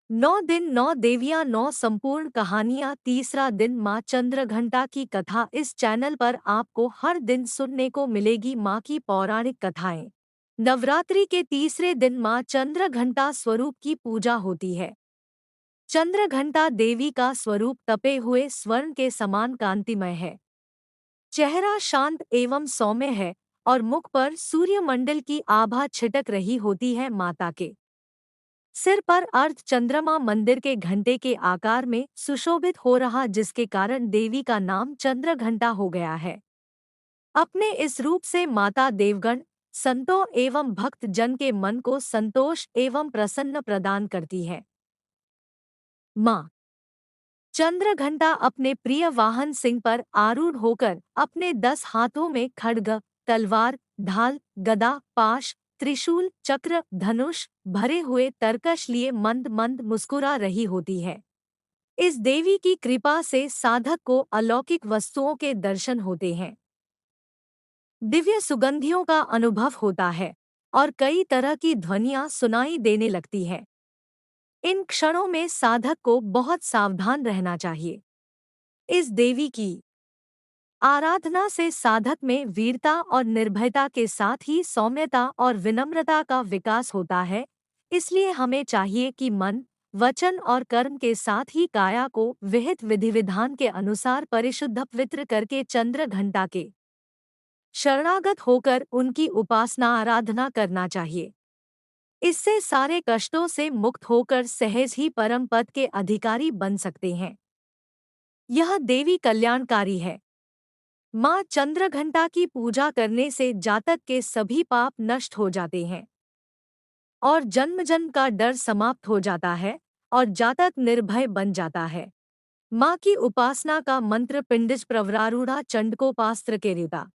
9 दिन 9 देवियां 9 संपूर्ण कहानियां तीसरा दिन माँ चंद्रघंटा की कथा। इस चैनल पर आपको हर दिन सुनने को मिलेगी माँ की पौराणिक कथाएं। नवरात्रि के तीसरे दिन माँ चंद्रघंटा स्वरूप की पूजा होती है। चंद्रघंटा देवी का स्वरूप तपे हुए स्वर्ण के समान कांतिमय है। चेहरा शांत एवं सौम्य है और मुख पर सूर्यमंडल की आभा छिटक रही होती है। माता के सिर पर अर्ध चंद्रमा मंदिर के घंटे के आकार में सुशोभित हो रहा, जिसके कारण देवी का नाम चंद्रघंटा हो गया है। अपने इस रूप से माता देवगण, संतों एवं भक्त जन के मन को संतोष एवं प्रसन्न प्रदान करती है। माँ चंद्रघंटा अपने प्रिय वाहन सिंह पर आरूढ़ होकर अपने 10 हाथों में खड्ग, तलवार, ढाल, गदा, पाश, त्रिशूल, चक्र, धनुष भरे हुए तरकश लिए मंद मंद मुस्कुरा रही होती है। इस देवी की कृपा से साधक को अलौकिक वस्तुओं के दर्शन होते हैं, दिव्य सुगंधियों का अनुभव होता है और कई तरह की ध्वनियां सुनाई देने लगती है। इन क्षणों में साधक को बहुत सावधान रहना चाहिए। इस देवी की आराधना से साधक में वीरता और निर्भयता के साथ ही सौम्यता और विनम्रता का विकास होता है। इसलिए हमें चाहिए कि मन, वचन और कर्म के साथ ही काया को विहित विधि विधान के अनुसार परिशुद्ध पवित्र करके चंद्र घंटा के शरणागत होकर उनकी उपासना आराधना करना चाहिए। इससे सारे कष्टों से मुक्त होकर सहज ही परम पद के अधिकारी बन सकते हैं। यह देवी कल्याणकारी है। माँ चंद्रघंटा की पूजा करने से जातक के सभी पाप नष्ट हो जाते हैं और जन्म जन्म का डर समाप्त हो जाता है और जातक निर्भय बन जाता है। माँ की उपासना का मंत्र पिंडिज प्रवरारूढ़ा चंडकोपास्त्र के ऋता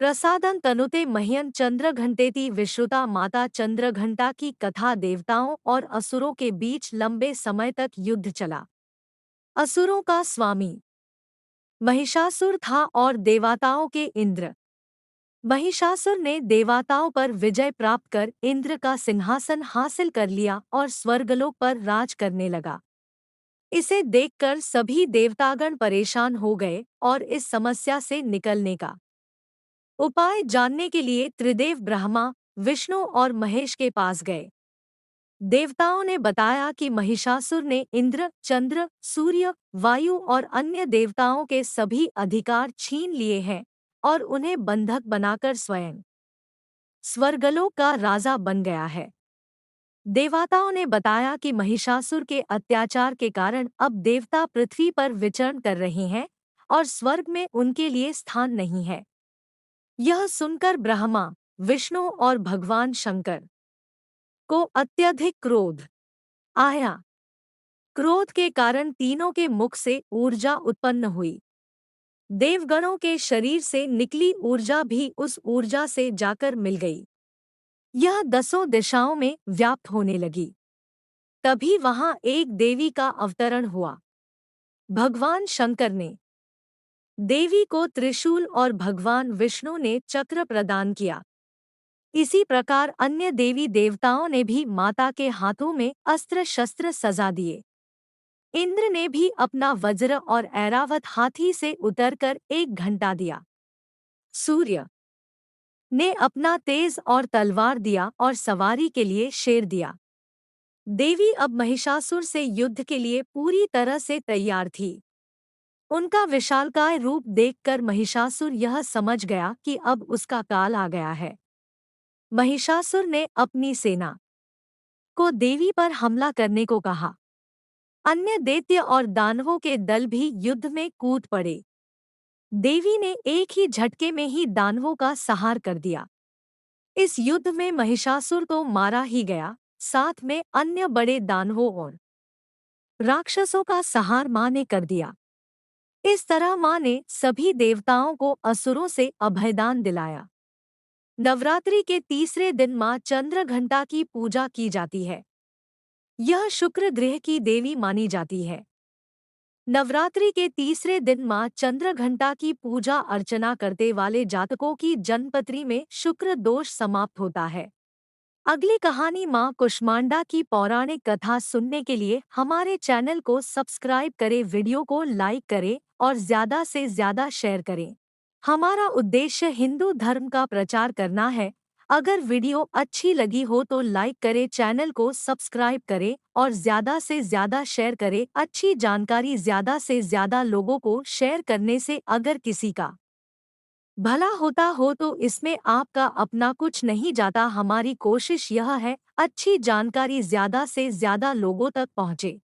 प्रसादन तनुते मह्यन चंद्रघंटेति विश्रुता। माता चंद्रघंटा की कथा देवताओं और असुरों के बीच लंबे समय तक युद्ध चला। असुरों का स्वामी महिषासुर था और देवताओं के इंद्र। महिषासुर ने देवताओं पर विजय प्राप्त कर इंद्र का सिंहासन हासिल कर लिया और स्वर्गलोक पर राज करने लगा। इसे देखकर सभी देवतागण परेशान हो गए और इस समस्या से निकलने का उपाय जानने के लिए त्रिदेव ब्रह्मा, विष्णु और महेश के पास गए। देवताओं ने बताया कि महिषासुर ने इंद्र, चंद्र, सूर्य, वायु और अन्य देवताओं के सभी अधिकार छीन लिए हैं और उन्हें बंधक बनाकर स्वयं स्वर्गलोक का राजा बन गया है। देवताओं ने बताया कि महिषासुर के अत्याचार के कारण अब देवता पृथ्वी पर विचरण कर रहे हैं और स्वर्ग में उनके लिए स्थान नहीं है। यह सुनकर ब्रह्मा, विष्णु और भगवान शंकर को अत्यधिक क्रोध आया। क्रोध के कारण तीनों के मुख से ऊर्जा उत्पन्न हुई। देवगणों के शरीर से निकली ऊर्जा भी उस ऊर्जा से जाकर मिल गई। यह 10 दिशाओं में व्याप्त होने लगी। तभी वहां एक देवी का अवतरण हुआ। भगवान शंकर ने देवी को त्रिशूल और भगवान विष्णु ने चक्र प्रदान किया। इसी प्रकार अन्य देवी देवताओं ने भी माता के हाथों में अस्त्र शस्त्र सजा दिए। इंद्र ने भी अपना वज्र और ऐरावत हाथी से उतरकर एक घंटा दिया। सूर्य ने अपना तेज और तलवार दिया और सवारी के लिए शेर दिया। देवी अब महिषासुर से युद्ध के लिए पूरी तरह से तैयार थी। उनका विशालकाय रूप देखकर महिषासुर यह समझ गया कि अब उसका काल आ गया है। महिषासुर ने अपनी सेना को देवी पर हमला करने को कहा। अन्य दैत्य और दानवों के दल भी युद्ध में कूद पड़े। देवी ने एक ही झटके में ही दानवों का संहार कर दिया। इस युद्ध में महिषासुर तो मारा ही गया, साथ में अन्य बड़े दानवों और राक्षसों का संहार मां ने कर दिया। इस तरह मां ने सभी देवताओं को असुरों से अभयदान दिलाया। नवरात्रि के तीसरे दिन मां चंद्रघंटा की पूजा की जाती है। यह शुक्र ग्रह की देवी मानी जाती है। नवरात्रि के तीसरे दिन मां चंद्रघंटा की पूजा अर्चना करते वाले जातकों की जन्मपत्री में शुक्र दोष समाप्त होता है। अगली कहानी माँ कुष्मांडा की पौराणिक कथा सुनने के लिए हमारे चैनल को सब्सक्राइब करें, वीडियो को लाइक करें और ज़्यादा से ज़्यादा शेयर करें। हमारा उद्देश्य हिंदू धर्म का प्रचार करना है। अगर वीडियो अच्छी लगी हो तो लाइक करें, चैनल को सब्सक्राइब करें और ज़्यादा से ज़्यादा शेयर करें। अच्छी जानकारी ज़्यादा से ज़्यादा लोगों को शेयर करने से अगर किसी का भला होता हो तो इसमें आपका अपना कुछ नहीं जाता। हमारी कोशिश यह है अच्छी जानकारी ज़्यादा से ज़्यादा लोगों तक पहुँचे।